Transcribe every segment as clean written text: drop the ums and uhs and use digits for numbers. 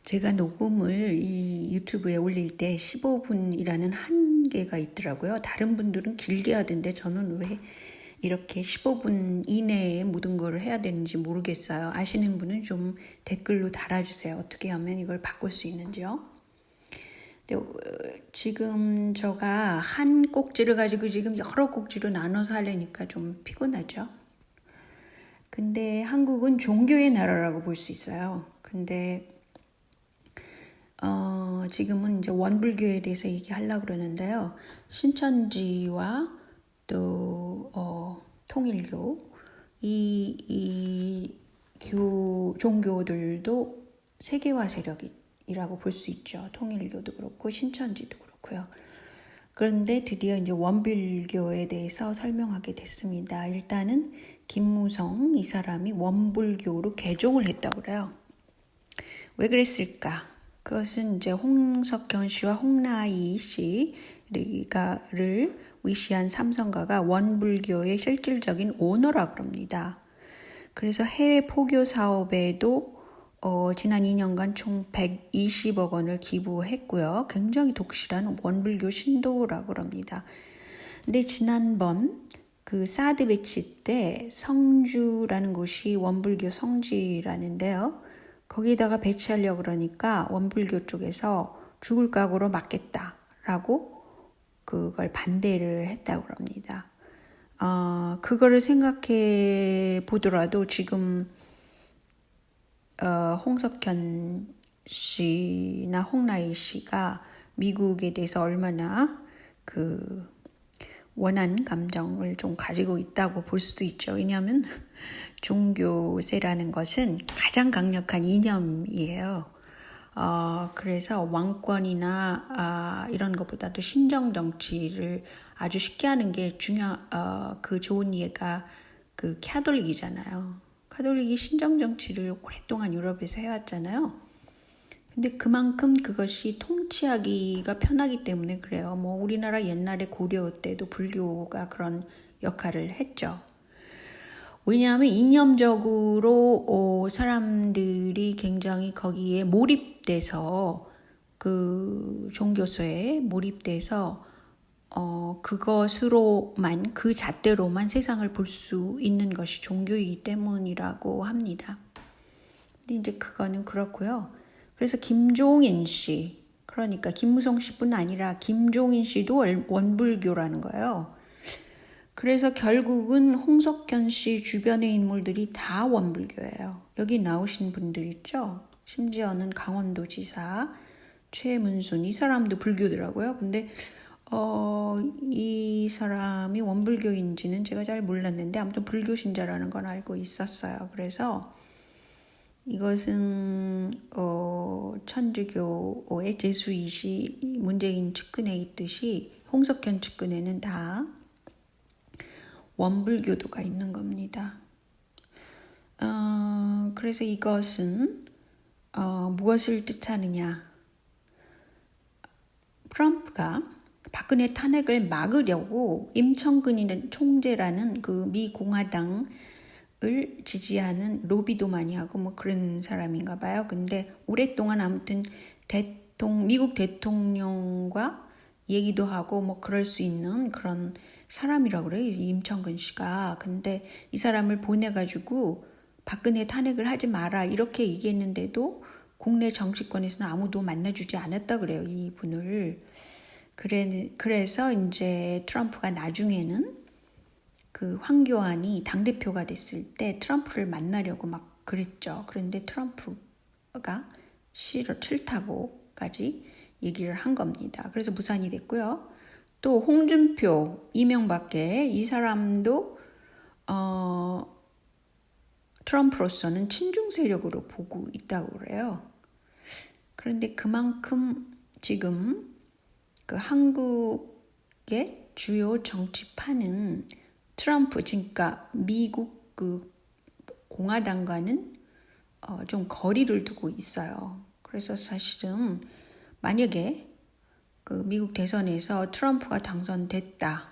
제가 녹음을 이 유튜브에 올릴 때 15분이라는 한계가 있더라고요. 다른 분들은 길게 하던데 저는 왜 이렇게 15분 이내에 모든 걸 해야 되는지 모르겠어요. 아시는 분은 좀 댓글로 달아주세요. 어떻게 하면 이걸 바꿀 수 있는지요. 근데 지금 제가 한 꼭지를 가지고 지금 여러 꼭지로 나눠서 하려니까 좀 피곤하죠. 근데 한국은 종교의 나라라고 볼 수 있어요. 근데 지금은 이제 원불교에 대해서 얘기하려고 그러는데요. 신천지와 또 통일교 이 종교들도 세계화 세력이라고 볼 수 있죠. 통일교도 그렇고 신천지도 그렇고요. 그런데 드디어 이제 원불교에 대해서 설명하게 됐습니다. 일단은 김무성 이 사람이 원불교로 개종을 했다고 그래요. 왜 그랬을까? 그것은 이제 홍석현 씨와 홍나희 씨를 위시한 삼성가가 원불교의 실질적인 오너라고 합니다. 그래서 해외 포교 사업에도 지난 2년간 총 120억 원을 기부했고요. 굉장히 독실한 원불교 신도라고 합니다. 근데 지난번 그 사드 배치 때 성주라는 곳이 원불교 성지라는데요. 거기다가 배치하려고 그러니까 원불교 쪽에서 죽을 각오로 맞겠다라고 그걸 반대를 했다고 합니다. 그거를 생각해 보더라도 지금 홍석현 씨나 홍나희 씨가 미국에 대해서 얼마나 그 원한 감정을 좀 가지고 있다고 볼 수도 있죠. 왜냐하면 종교세라는 것은 가장 강력한 이념이에요. 그래서 왕권이나 이런 것보다도 신정 정치를 아주 쉽게 하는 게 그 좋은 예가 그 카톨릭이잖아요. 카톨릭이 신정 정치를 오랫동안 유럽에서 해왔잖아요. 근데 그만큼 그것이 통치하기가 편하기 때문에 그래요. 뭐 우리나라 옛날에 고려 때도 불교가 그런 역할을 했죠. 왜냐하면 이념적으로 사람들이 굉장히 거기에 몰입돼서 그 종교소에 몰입돼서 그것으로만 그 잣대로만 세상을 볼 수 있는 것이 종교이기 때문이라고 합니다. 근데 이제 그거는 그렇고요. 그래서 김종인 씨, 그러니까 김무성 씨뿐 아니라 김종인 씨도 원불교라는 거예요. 그래서 결국은 홍석현 씨 주변의 인물들이 다 원불교예요. 여기 나오신 분들 있죠? 심지어는 강원도지사 최문순 이 사람도 불교더라고요. 근데 이 사람이 원불교인지는 제가 잘 몰랐는데 아무튼 불교 신자라는 건 알고 있었어요. 그래서 이것은 천주교의 제수이시 문재인 측근에 있듯이 홍석현 측근에는 다 원불교도가 있는 겁니다. 그래서 이것은 무엇을 뜻하느냐? 트럼프가 박근혜 탄핵을 막으려고 임청근이라는 총재라는 그 미 공화당을 지지하는 로비도 많이 하고 뭐 그런 사람인가 봐요. 근데 오랫동안 아무튼 미국 대통령과 얘기도 하고 뭐 그럴 수 있는 그런 사람이라고 그래요. 임청근 씨가. 근데 이 사람을 보내가지고 박근혜 탄핵을 하지 마라 이렇게 얘기했는데도 국내 정치권에서는 아무도 만나주지 않았다 그래요. 이 분을. 그래서 이제 트럼프가 나중에는 그 황교안이 당대표가 됐을 때 트럼프를 만나려고 막 그랬죠. 그런데 트럼프가 싫다고까지 얘기를 한 겁니다. 그래서 무산이 됐고요. 또 홍준표, 이명박계 이 사람도 트럼프로서는 친중 세력으로 보고 있다고 그래요. 그런데 그만큼 지금 그 한국의 주요 정치판은 트럼프, 그러니까 미국 그 공화당과는 좀 거리를 두고 있어요. 그래서 사실은 만약에 그 미국 대선에서 트럼프가 당선됐다.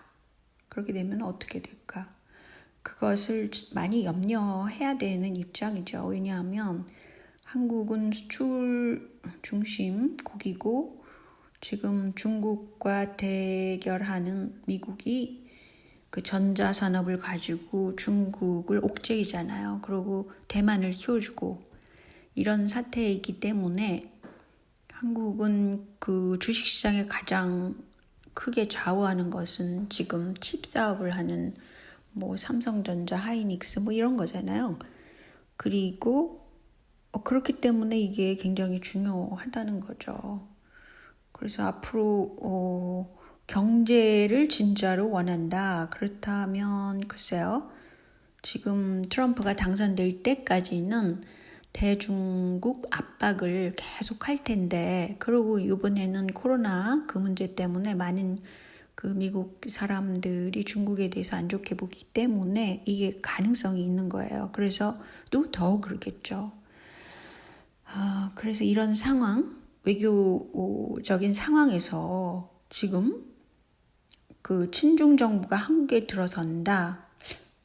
그렇게 되면 어떻게 될까? 그것을 많이 염려해야 되는 입장이죠. 왜냐하면 한국은 수출 중심국이고 지금 중국과 대결하는 미국이 그 전자산업을 가지고 중국을 옥죄이잖아요. 그리고 대만을 키워주고 이런 사태에 있기 때문에 한국은 그 주식시장에 가장 크게 좌우하는 것은 지금 칩 사업을 하는 뭐 삼성전자, 하이닉스 뭐 이런 거잖아요. 그리고 그렇기 때문에 이게 굉장히 중요하다는 거죠. 그래서 앞으로 경제를 진짜로 원한다. 그렇다면 글쎄요. 지금 트럼프가 당선될 때까지는 대중국 압박을 계속 할 텐데 그리고 이번에는 코로나 그 문제 때문에 많은 그 미국 사람들이 중국에 대해서 안 좋게 보기 때문에 이게 가능성이 있는 거예요. 그래서 또 더 그렇겠죠. 그래서 이런 상황, 외교적인 상황에서 지금 그 친중 정부가 한국에 들어선다.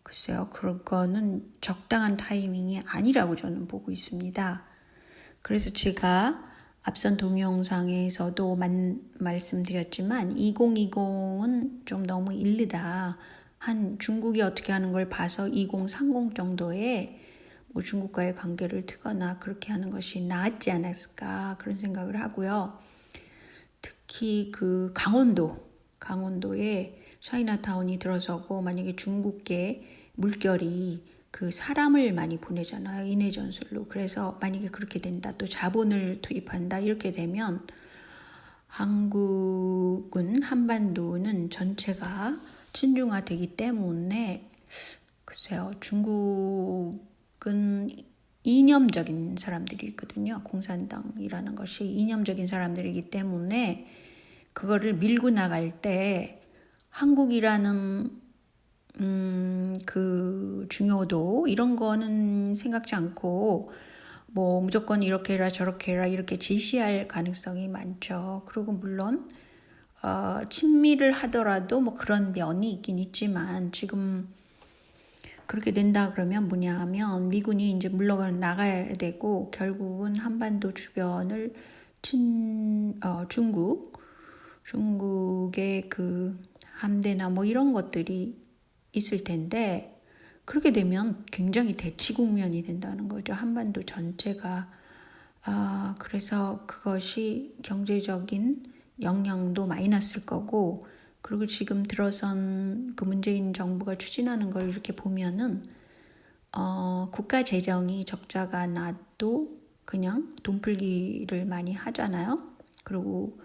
글쎄요, 그거는 적당한 타이밍이 아니라고 저는 보고 있습니다. 그래서 제가 앞선 동영상에서도 말씀드렸지만 2020은 좀 너무 이르다. 한 중국이 어떻게 하는 걸 봐서 2030 정도에 뭐 중국과의 관계를 트거나 그렇게 하는 것이 나았지 않았을까 그런 생각을 하고요. 특히 그 강원도에 차이나타운이 들어서고 만약에 중국계 물결이 그 사람을 많이 보내잖아요. 인해 전술로. 그래서 만약에 그렇게 된다. 또 자본을 투입한다. 이렇게 되면 한국은 한반도는 전체가 친중화되기 때문에 글쎄요. 중국은 이념적인 사람들이 있거든요. 공산당이라는 것이 이념적인 사람들이기 때문에 그거를 밀고 나갈 때 한국이라는 그 중요도 이런 거는 생각지 않고 뭐 무조건 이렇게 해라 저렇게 해라 이렇게 지시할 가능성이 많죠. 그리고 물론 친미를 하더라도 뭐 그런 면이 있긴 있지만 지금 그렇게 된다 그러면 뭐냐 하면 미군이 이제 물러가 나가야 되고 결국은 한반도 주변을 중국의 그 함대나 뭐 이런 것들이 있을 텐데 그렇게 되면 굉장히 대치 국면이 된다는 거죠. 한반도 전체가. 그래서 그것이 경제적인 영향도 많이 났을 거고 그리고 지금 들어선 그 문재인 정부가 추진하는 걸 이렇게 보면은 국가 재정이 적자가 나도 그냥 돈풀기를 많이 하잖아요. 그리고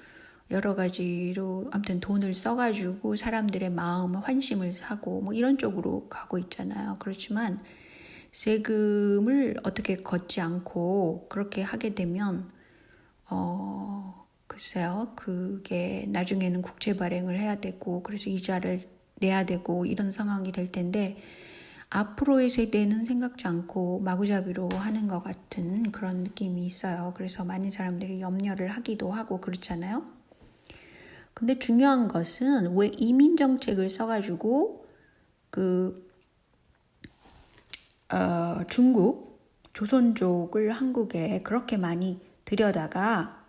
여러 가지로 아무튼 돈을 써가지고 사람들의 마음을 환심을 사고 뭐 이런 쪽으로 가고 있잖아요. 그렇지만 세금을 어떻게 걷지 않고 그렇게 하게 되면 글쎄요. 그게 나중에는 국채 발행을 해야 되고 그래서 이자를 내야 되고 이런 상황이 될 텐데 앞으로의 세대는 생각지 않고 마구잡이로 하는 것 같은 그런 느낌이 있어요. 그래서 많은 사람들이 염려를 하기도 하고 그렇잖아요. 근데 중요한 것은 왜 이민 정책을 써가지고 중국 조선족을 한국에 그렇게 많이 들여다가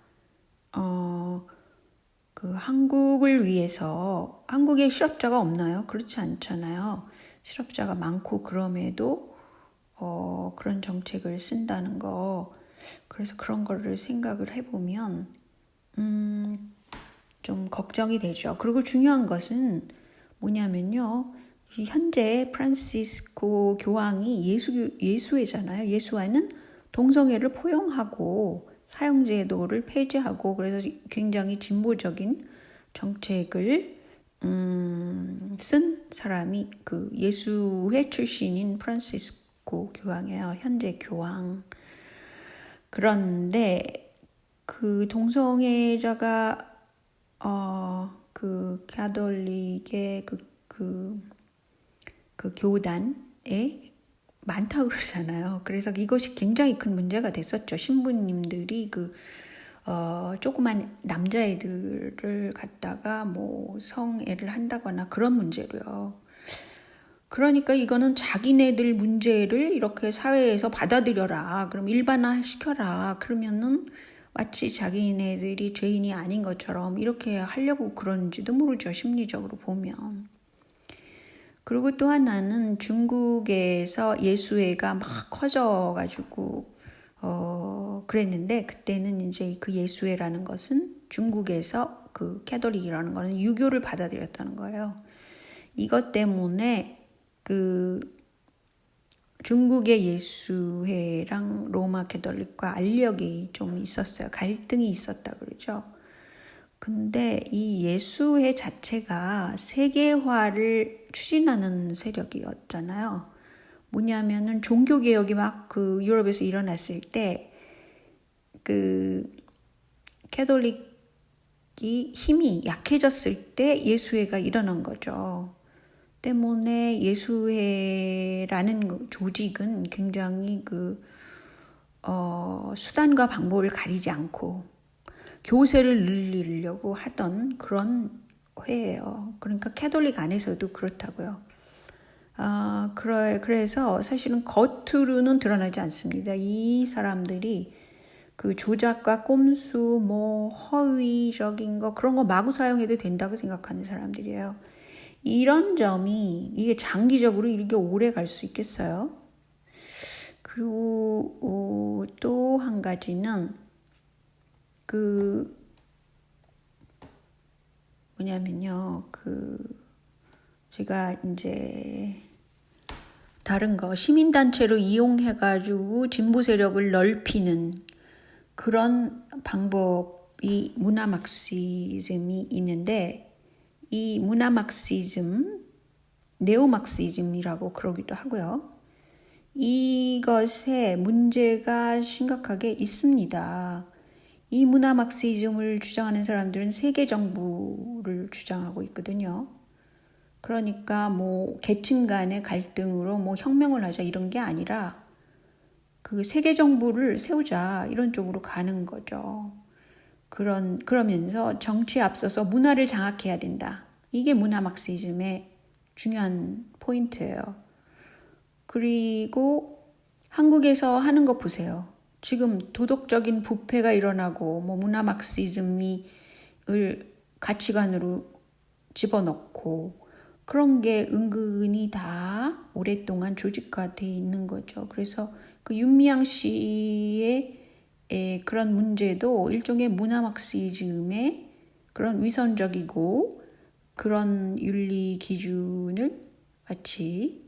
그 한국을 위해서 한국에 실업자가 없나요? 그렇지 않잖아요. 실업자가 많고 그럼에도 그런 정책을 쓴다는 거. 그래서 그런 거를 생각을 해보면 좀 걱정이 되죠. 그리고 중요한 것은 뭐냐면요. 현재 프란시스코 교황이 예수회잖아요. 예수와는 동성애를 포용하고 사형제도를 폐지하고 그래서 굉장히 진보적인 정책을 쓴 사람이 그 예수회 출신인 프란시스코 교황이에요. 현재 교황. 그런데 그 동성애자가 그 가톨릭의 그 교단에 많다고 그러잖아요. 그래서 이것이 굉장히 큰 문제가 됐었죠. 신부님들이 조그만 남자애들을 갖다가 뭐 성애를 한다거나 그런 문제로요. 그러니까 이거는 자기네들 문제를 이렇게 사회에서 받아들여라. 그럼 일반화시켜라. 그러면은 마치 자기네들이 죄인이 아닌 것처럼 이렇게 하려고 그런지도 모르죠. 심리적으로 보면. 그리고 또 하나는 중국에서 예수회가 막 커져가지고 그랬는데 그때는 이제 그 예수회라는 것은 중국에서 그 캐톨릭이라는 거는 유교를 받아들였다는 거예요. 이것 때문에 그 중국의 예수회랑 로마 캐톨릭과 알력이 좀 있었어요. 갈등이 있었다 그러죠. 근데 이 예수회 자체가 세계화를 추진하는 세력이었잖아요. 뭐냐면은 종교개혁이 막 그 유럽에서 일어났을 때 그 캐톨릭이 힘이 약해졌을 때 예수회가 일어난 거죠. 때문에 예수회라는 조직은 굉장히 수단과 방법을 가리지 않고 교세를 늘리려고 하던 그런 회예요. 그러니까 캐톨릭 안에서도 그렇다고요. 그래서 사실은 겉으로는 드러나지 않습니다. 이 사람들이 그 조작과 꼼수, 뭐 허위적인 거 그런 거 마구 사용해도 된다고 생각하는 사람들이에요. 이런 점이 이게 장기적으로 이렇게 오래 갈 수 있겠어요? 그리고 또 한 가지는 뭐냐면요. 제가 이제 다른 거 시민단체로 이용해가지고 진보 세력을 넓히는 그런 방법이 문화 막시즘이 있는데 이 문화 막시즘, 네오 막시즘이라고 그러기도 하고요. 이것에 문제가 심각하게 있습니다. 이 문화 막시즘을 주장하는 사람들은 세계 정부를 주장하고 있거든요. 그러니까 뭐 계층 간의 갈등으로 뭐 혁명을 하자 이런 게 아니라 그 세계 정부를 세우자 이런 쪽으로 가는 거죠. 그러면서 정치에 앞서서 문화를 장악해야 된다. 이게 문화 막시즘의 중요한 포인트예요. 그리고 한국에서 하는 거 보세요. 지금 도덕적인 부패가 일어나고 뭐 문화 막시즘을 가치관으로 집어넣고 그런 게 은근히 다 오랫동안 조직화되어 있는 거죠. 그래서 그 윤미향 씨의 그런 문제도 일종의 문화 막시즘의 그런 위선적이고 그런 윤리 기준을 마치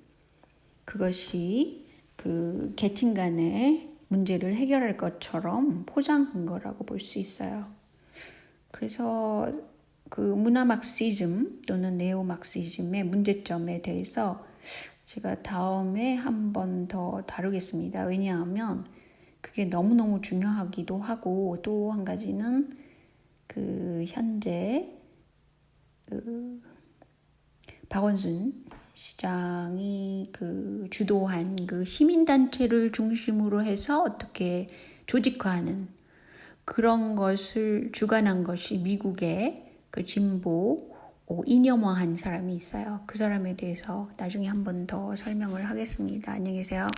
그것이 그 계층 간의 문제를 해결할 것처럼 포장한 거라고 볼 수 있어요. 그래서 그 문화 막시즘 또는 네오 막시즘의 문제점에 대해서 제가 다음에 한 번 더 다루겠습니다. 왜냐하면 그게 너무너무 중요하기도 하고 또 한 가지는 그 현재 박원순 시장이 그 주도한 그 시민단체를 중심으로 해서 어떻게 조직화하는 그런 것을 주관한 것이 미국의 그 진보 이념화한 사람이 있어요. 그 사람에 대해서 나중에 한 번 더 설명을 하겠습니다. 안녕히 계세요.